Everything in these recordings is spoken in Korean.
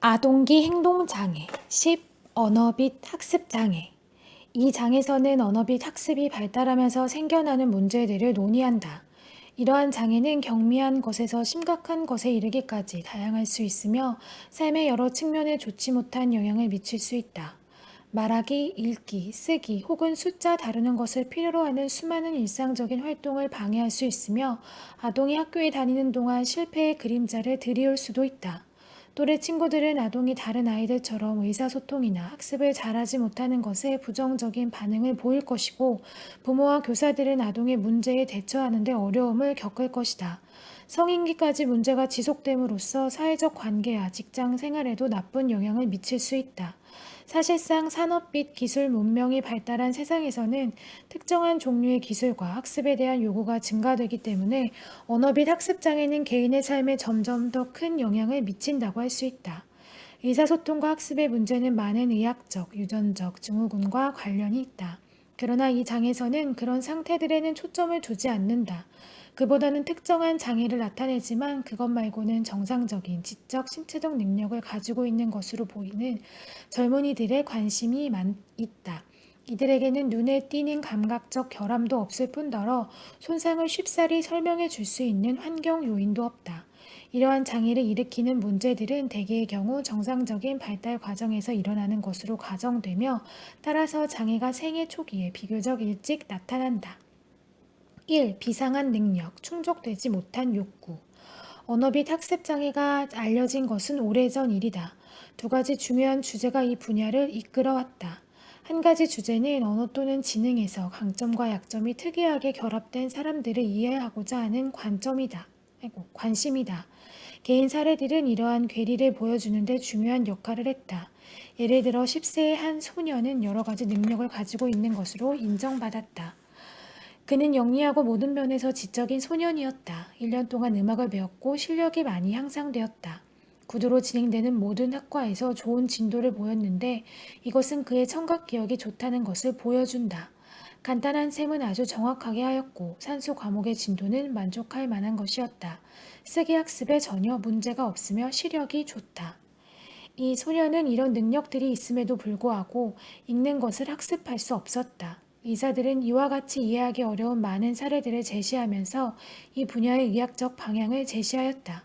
아동기 행동장애, 10. 언어빗 학습장애. 이 장에서는 언어빗 학습이 발달하면서 생겨나는 문제들을 논의한다. 이러한 장애는 경미한 것에서 심각한 것에 이르기까지 다양할 수 있으며 삶의 여러 측면에 좋지 못한 영향을 미칠 수 있다. 말하기, 읽기, 쓰기 혹은 숫자 다루는 것을 필요로 하는 수많은 일상적인 활동을 방해할 수 있으며 아동이 학교에 다니는 동안 실패의 그림자를 들이올 수도 있다. 또래 친구들은 아동이 다른 아이들처럼 의사소통이나 학습을 잘하지 못하는 것에 부정적인 반응을 보일 것이고, 부모와 교사들은 아동의 문제에 대처하는 데 어려움을 겪을 것이다. 성인기까지 문제가 지속됨으로써 사회적 관계와 직장 생활에도 나쁜 영향을 미칠 수 있다. 사실상 산업빛 기술 문명이 발달한 세상에서는 특정한 종류의 기술과 학습에 대한 요구가 증가되기 때문에 언어빗 학습장애는 개인의 삶에 점점 더 큰 영향을 미친다고 할 수 있다. 의사소통과 학습의 문제는 많은 의학적, 유전적 증후군과 관련이 있다. 그러나 이 장에서는 그런 상태들에는 초점을 두지 않는다. 그보다는 특정한 장애를 나타내지만 그것 말고는 정상적인 지적, 신체적 능력을 가지고 있는 것으로 보이는 젊은이들의 관심이 있다. 이들에게는 눈에 띄는 감각적 결함도 없을 뿐더러 손상을 쉽사리 설명해 줄 수 있는 환경 요인도 없다. 이러한 장애를 일으키는 문제들은 대개의 경우 정상적인 발달 과정에서 일어나는 것으로 가정되며, 따라서 장애가 생애 초기에 비교적 일찍 나타난다. 1. 비상한 능력, 충족되지 못한 욕구. 언어빗 학습장애가 알려진 것은 오래전 일이다. 두 가지 중요한 주제가 이 분야를 이끌어왔다. 한 가지 주제는 언어 또는 지능에서 강점과 약점이 특이하게 결합된 사람들을 이해하고자 하는 관심이다. 개인 사례들은 이러한 괴리를 보여주는 데 중요한 역할을 했다. 예를 들어 10세의 한 소년은 여러 가지 능력을 가지고 있는 것으로 인정받았다. 그는 영리하고 모든 면에서 지적인 소년이었다. 1년 동안 음악을 배웠고 실력이 많이 향상되었다. 구두로 진행되는 모든 학과에서 좋은 진도를 보였는데, 이것은 그의 청각 기억이 좋다는 것을 보여준다. 간단한 셈은 아주 정확하게 하였고 산수 과목의 진도는 만족할 만한 것이었다. 쓰기 학습에 전혀 문제가 없으며 시력이 좋다. 이 소년은 이런 능력들이 있음에도 불구하고 읽는 것을 학습할 수 없었다. 의사들은 이와 같이 이해하기 어려운 많은 사례들을 제시하면서 이 분야의 의학적 방향을 제시하였다.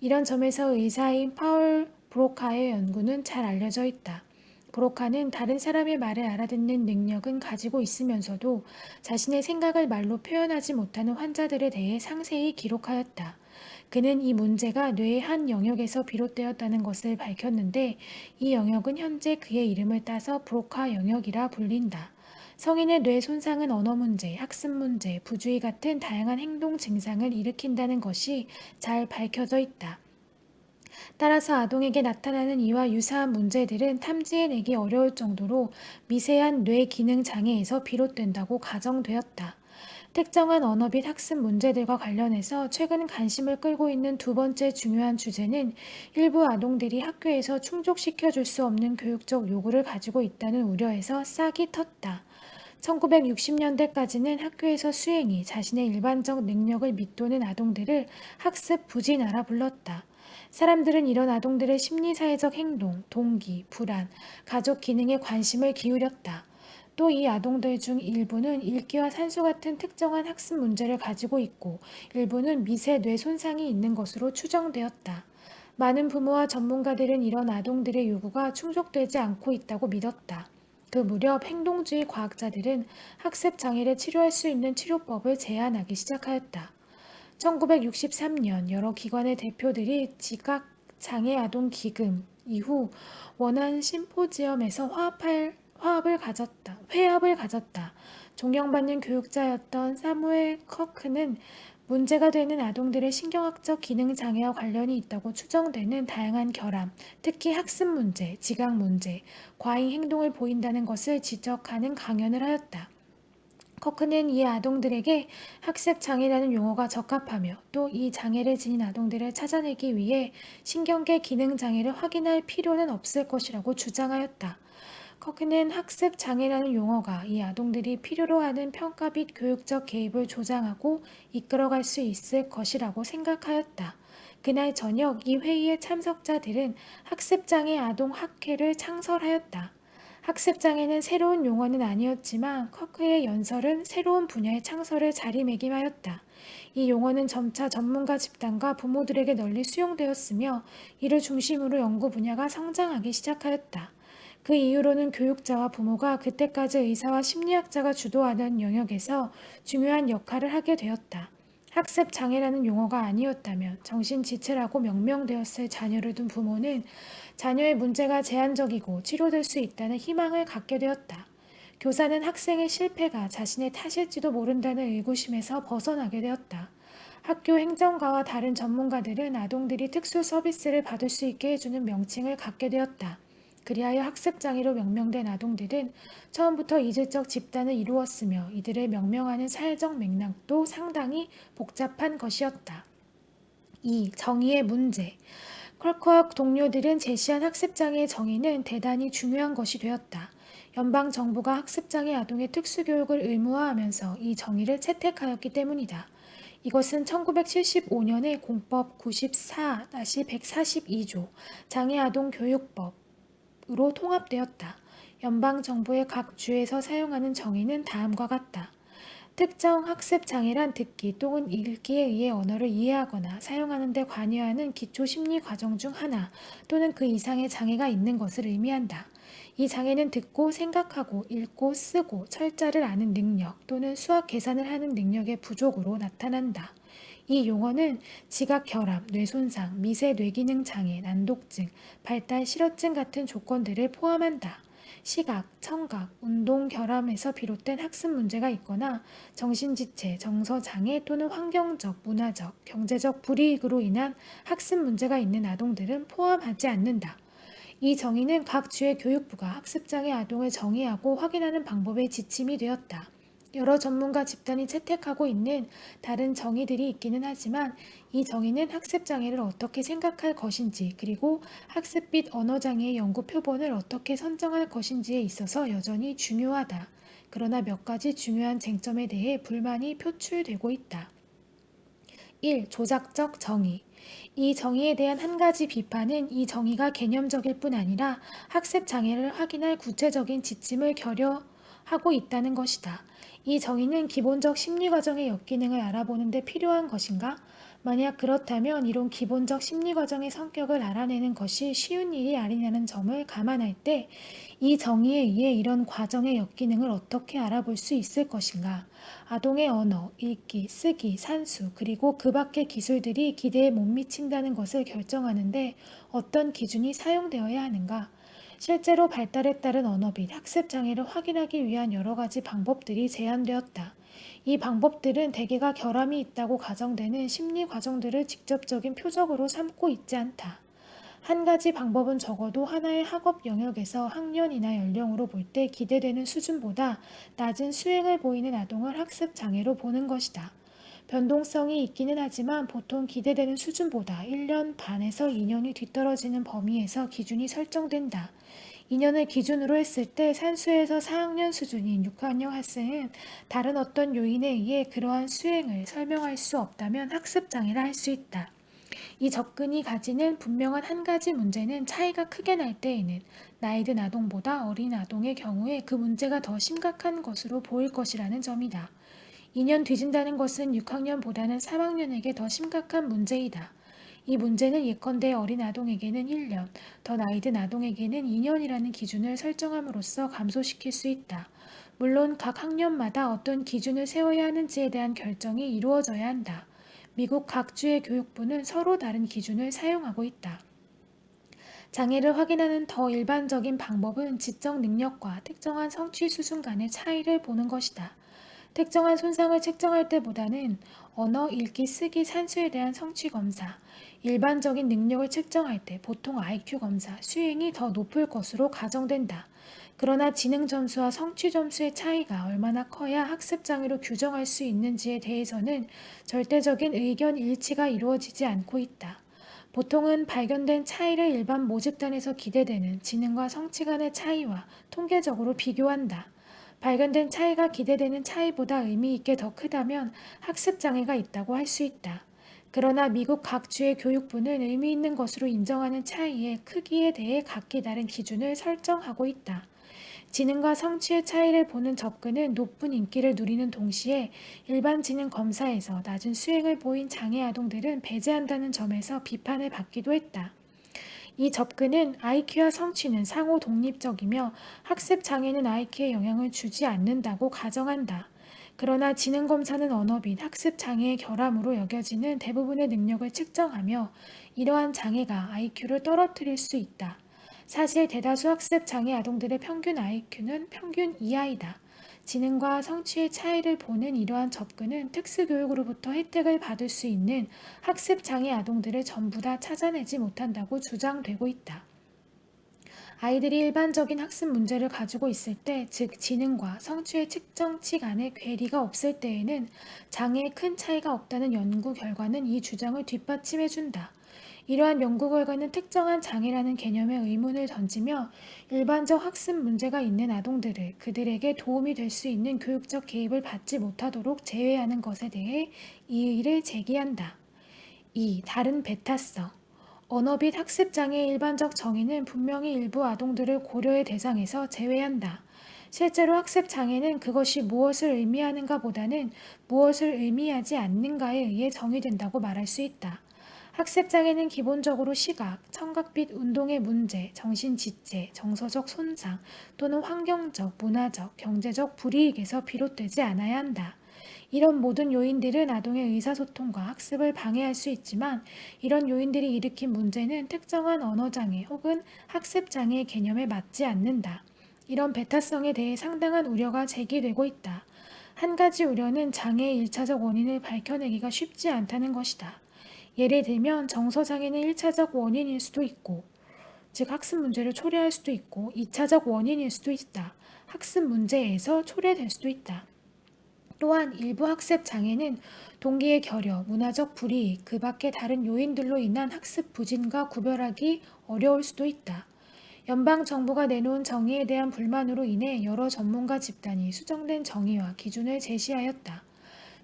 이런 점에서 의사인 파울 브로카의 연구는 잘 알려져 있다. 브로카는 다른 사람의 말을 알아듣는 능력은 가지고 있으면서도 자신의 생각을 말로 표현하지 못하는 환자들에 대해 상세히 기록하였다. 그는 이 문제가 뇌의 한 영역에서 비롯되었다는 것을 밝혔는데, 이 영역은 현재 그의 이름을 따서 브로카 영역이라 불린다. 성인의 뇌 손상은 언어 문제, 학습 문제, 부주의 같은 다양한 행동 증상을 일으킨다는 것이 잘 밝혀져 있다. 따라서 아동에게 나타나는 이와 유사한 문제들은 탐지해내기 어려울 정도로 미세한 뇌 기능 장애에서 비롯된다고 가정되었다. 특정한 언어 및 학습 문제들과 관련해서 최근 관심을 끌고 있는 두 번째 중요한 주제는 일부 아동들이 학교에서 충족시켜줄 수 없는 교육적 요구를 가지고 있다는 우려에서 싹이 텄다. 1960년대까지는 학교에서 수행이 자신의 일반적 능력을 밑도는 아동들을 학습 부진아라 불렀다. 사람들은 이런 아동들의 심리사회적 행동, 동기, 불안, 가족 기능에 관심을 기울였다. 또 이 아동들 중 일부는 읽기와 산수 같은 특정한 학습 문제를 가지고 있고, 일부는 미세 뇌 손상이 있는 것으로 추정되었다. 많은 부모와 전문가들은 이런 아동들의 요구가 충족되지 않고 있다고 믿었다. 그 무렵 행동주의 과학자들은 학습 장애를 치료할 수 있는 치료법을 제안하기 시작하였다. 1963년 여러 기관의 대표들이 지각 장애 아동 기금 이후 원한 심포지엄에서 회합을 가졌다. 존경받는 교육자였던 사무엘 커크는 문제가 되는 아동들의 신경학적 기능 장애와 관련이 있다고 추정되는 다양한 결함, 특히 학습 문제, 지각 문제, 과잉 행동을 보인다는 것을 지적하는 강연을 하였다. 커크는 이 아동들에게 학습 장애라는 용어가 적합하며, 또 이 장애를 지닌 아동들을 찾아내기 위해 신경계 기능 장애를 확인할 필요는 없을 것이라고 주장하였다. 커크는 학습 장애라는 용어가 이 아동들이 필요로 하는 평가 및 교육적 개입을 조장하고 이끌어갈 수 있을 것이라고 생각하였다. 그날 저녁 이 회의의 참석자들은 학습장애 아동 학회를 창설하였다. 학습장애는 새로운 용어는 아니었지만 커크의 연설은 새로운 분야의 창설을 자리매김하였다. 이 용어는 점차 전문가 집단과 부모들에게 널리 수용되었으며 이를 중심으로 연구 분야가 성장하기 시작하였다. 그 이후로는 교육자와 부모가 그때까지 의사와 심리학자가 주도하던 영역에서 중요한 역할을 하게 되었다. 학습 장애라는 용어가 아니었다면 정신지체라고 명명되었을 자녀를 둔 부모는 자녀의 문제가 제한적이고 치료될 수 있다는 희망을 갖게 되었다. 교사는 학생의 실패가 자신의 탓일지도 모른다는 의구심에서 벗어나게 되었다. 학교 행정가와 다른 전문가들은 아동들이 특수 서비스를 받을 수 있게 해주는 명칭을 갖게 되었다. 그리하여 학습장애로 명명된 아동들은 처음부터 이질적 집단을 이루었으며 이들을 명명하는 사회적 맥락도 상당히 복잡한 것이었다. 2. 정의의 문제. 컬커와 동료들은 제시한 학습장애의 정의는 대단히 중요한 것이 되었다. 연방정부가 학습장애 아동의 특수교육을 의무화하면서 이 정의를 채택하였기 때문이다. 이것은 1975년에 공법 94-142조 장애아동교육법으로 통합되었다. 연방정부의 각 주에서 사용하는 정의는 다음과 같다. 특정 학습 장애란 듣기 또는 읽기에 의해 언어를 이해하거나 사용하는 데 관여하는 기초 심리 과정 중 하나 또는 그 이상의 장애가 있는 것을 의미한다. 이 장애는 듣고 생각하고 읽고 쓰고 철자를 아는 능력 또는 수학 계산을 하는 능력의 부족으로 나타난다. 이 용어는 지각 결함, 뇌손상, 미세 뇌기능 장애, 난독증, 발달 실어증 같은 조건들을 포함한다. 시각, 청각, 운동 결함에서 비롯된 학습 문제가 있거나 정신지체, 정서장애 또는 환경적, 문화적, 경제적 불이익으로 인한 학습 문제가 있는 아동들은 포함하지 않는다. 이 정의는 각 주의 교육부가 학습장애 아동을 정의하고 확인하는 방법의 지침이 되었다. 여러 전문가 집단이 채택하고 있는 다른 정의들이 있기는 하지만 이 정의는 학습장애를 어떻게 생각할 것인지 그리고 학습 및 언어장애의 연구 표본을 어떻게 선정할 것인지에 있어서 여전히 중요하다. 그러나 몇 가지 중요한 쟁점에 대해 불만이 표출되고 있다. 1. 조작적 정의. 이 정의에 대한 한 가지 비판은 이 정의가 개념적일 뿐 아니라 학습 장애를 확인할 구체적인 지침을 결여하고 있다는 것이다. 이 정의는 기본적 심리 과정의 역기능을 알아보는 데 필요한 것인가? 만약 그렇다면 이런 기본적 심리 과정의 성격을 알아내는 것이 쉬운 일이 아니냐는 점을 감안할 때 이 정의에 의해 이런 과정의 역기능을 어떻게 알아볼 수 있을 것인가? 아동의 언어, 읽기, 쓰기, 산수, 그리고 그 밖의 기술들이 기대에 못 미친다는 것을 결정하는데 어떤 기준이 사용되어야 하는가? 실제로 발달에 따른 언어 및 학습 장애를 확인하기 위한 여러 가지 방법들이 제안되었다. 이 방법들은 대개가 결함이 있다고 가정되는 심리 과정들을 직접적인 표적으로 삼고 있지 않다. 한 가지 방법은 적어도 하나의 학업 영역에서 학년이나 연령으로 볼 때 기대되는 수준보다 낮은 수행을 보이는 아동을 학습 장애로 보는 것이다. 변동성이 있기는 하지만 보통 기대되는 수준보다 1년 반에서 2년이 뒤떨어지는 범위에서 기준이 설정된다. 2년을 기준으로 했을 때 산수에서 4학년 수준인 6학년 학생은 다른 어떤 요인에 의해 그러한 수행을 설명할 수 없다면 학습장애라 할 수 있다. 이 접근이 가지는 분명한 한 가지 문제는 차이가 크게 날 때에는 나이 든 아동보다 어린 아동의 경우에 그 문제가 더 심각한 것으로 보일 것이라는 점이다. 2년 뒤진다는 것은 6학년보다는 3학년에게 더 심각한 문제이다. 이 문제는 예컨대 어린 아동에게는 1년, 더 나이 든 아동에게는 2년이라는 기준을 설정함으로써 감소시킬 수 있다. 물론 각 학년마다 어떤 기준을 세워야 하는지에 대한 결정이 이루어져야 한다. 미국 각 주의 교육부는 서로 다른 기준을 사용하고 있다. 장애를 확인하는 더 일반적인 방법은 지적 능력과 특정한 성취 수준 간의 차이를 보는 것이다. 특정한 손상을 측정할 때보다는 언어, 읽기, 쓰기, 산수에 대한 성취 검사, 일반적인 능력을 측정할 때 보통 IQ 검사, 수행이 더 높을 것으로 가정된다. 그러나 지능 점수와 성취 점수의 차이가 얼마나 커야 학습 장애로 규정할 수 있는지에 대해서는 절대적인 의견 일치가 이루어지지 않고 있다. 보통은 발견된 차이를 일반 모집단에서 기대되는 지능과 성취 간의 차이와 통계적으로 비교한다. 발견된 차이가 기대되는 차이보다 의미 있게 더 크다면 학습 장애가 있다고 할 수 있다. 그러나 미국 각 주의 교육부는 의미 있는 것으로 인정하는 차이의 크기에 대해 각기 다른 기준을 설정하고 있다. 지능과 성취의 차이를 보는 접근은 높은 인기를 누리는 동시에 일반 지능 검사에서 낮은 수행을 보인 장애 아동들은 배제한다는 점에서 비판을 받기도 했다. 이 접근은 IQ와 성취는 상호 독립적이며 학습 장애는 IQ에 영향을 주지 않는다고 가정한다. 그러나 지능검사는 언어 및 학습 장애의 결함으로 여겨지는 대부분의 능력을 측정하며 이러한 장애가 IQ를 떨어뜨릴 수 있다. 사실 대다수 학습 장애 아동들의 평균 IQ는 평균 이하이다. 지능과 성취의 차이를 보는 이러한 접근은 특수교육으로부터 혜택을 받을 수 있는 학습 장애 아동들을 전부 다 찾아내지 못한다고 주장되고 있다. 아이들이 일반적인 학습 문제를 가지고 있을 때, 즉 지능과 성취의 측정치 간에 괴리가 없을 때에는 장애에 큰 차이가 없다는 연구 결과는 이 주장을 뒷받침해준다. 이러한 연구 결과는 특정한 장애라는 개념에 의문을 던지며 일반적 학습 문제가 있는 아동들을 그들에게 도움이 될 수 있는 교육적 개입을 받지 못하도록 제외하는 것에 대해 이의를 제기한다. 2. 다른 배타성. 언어 및 학습 장애의 일반적 정의는 분명히 일부 아동들을 고려의 대상에서 제외한다. 실제로 학습 장애는 그것이 무엇을 의미하는가 보다는 무엇을 의미하지 않는가에 의해 정의된다고 말할 수 있다. 학습 장애는 기본적으로 시각, 청각 및 운동의 문제, 정신 지체, 정서적 손상 또는 환경적, 문화적, 경제적 불이익에서 비롯되지 않아야 한다. 이런 모든 요인들은 아동의 의사소통과 학습을 방해할 수 있지만 이런 요인들이 일으킨 문제는 특정한 언어장애 혹은 학습장애의 개념에 맞지 않는다. 이런 배타성에 대해 상당한 우려가 제기되고 있다. 한 가지 우려는 장애의 1차적 원인을 밝혀내기가 쉽지 않다는 것이다. 예를 들면 정서장애는 1차적 원인일 수도 있고, 즉 학습 문제를 초래할 수도 있고 2차적 원인일 수도 있다. 학습 문제에서 초래될 수도 있다. 또한 일부 학습 장애는 동기의 결여, 문화적 불이익, 그 밖의 다른 요인들로 인한 학습 부진과 구별하기 어려울 수도 있다. 연방정부가 내놓은 정의에 대한 불만으로 인해 여러 전문가 집단이 수정된 정의와 기준을 제시하였다.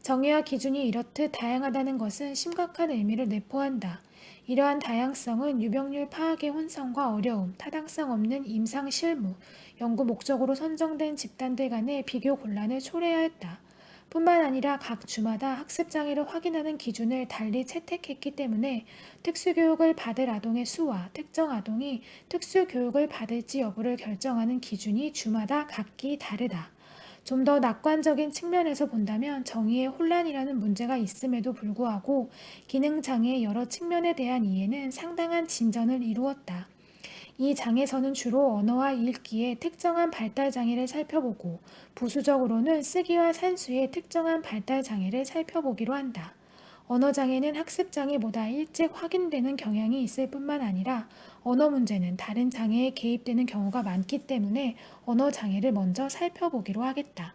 정의와 기준이 이렇듯 다양하다는 것은 심각한 의미를 내포한다. 이러한 다양성은 유병률 파악의 혼선과 어려움, 타당성 없는 임상 실무, 연구 목적으로 선정된 집단들 간의 비교 곤란을 초래하였다. 뿐만 아니라 각 주마다 학습 장애를 확인하는 기준을 달리 채택했기 때문에 특수교육을 받을 아동의 수와 특정 아동이 특수교육을 받을지 여부를 결정하는 기준이 주마다 각기 다르다. 좀 더 낙관적인 측면에서 본다면 정의의 혼란이라는 문제가 있음에도 불구하고 기능장애의 여러 측면에 대한 이해는 상당한 진전을 이루었다. 이 장에서는 주로 언어와 읽기의 특정한 발달 장애를 살펴보고 부수적으로는 쓰기와 산수의 특정한 발달 장애를 살펴보기로 한다. 언어 장애는 학습 장애보다 일찍 확인되는 경향이 있을 뿐만 아니라 언어 문제는 다른 장애에 개입되는 경우가 많기 때문에 언어 장애를 먼저 살펴보기로 하겠다.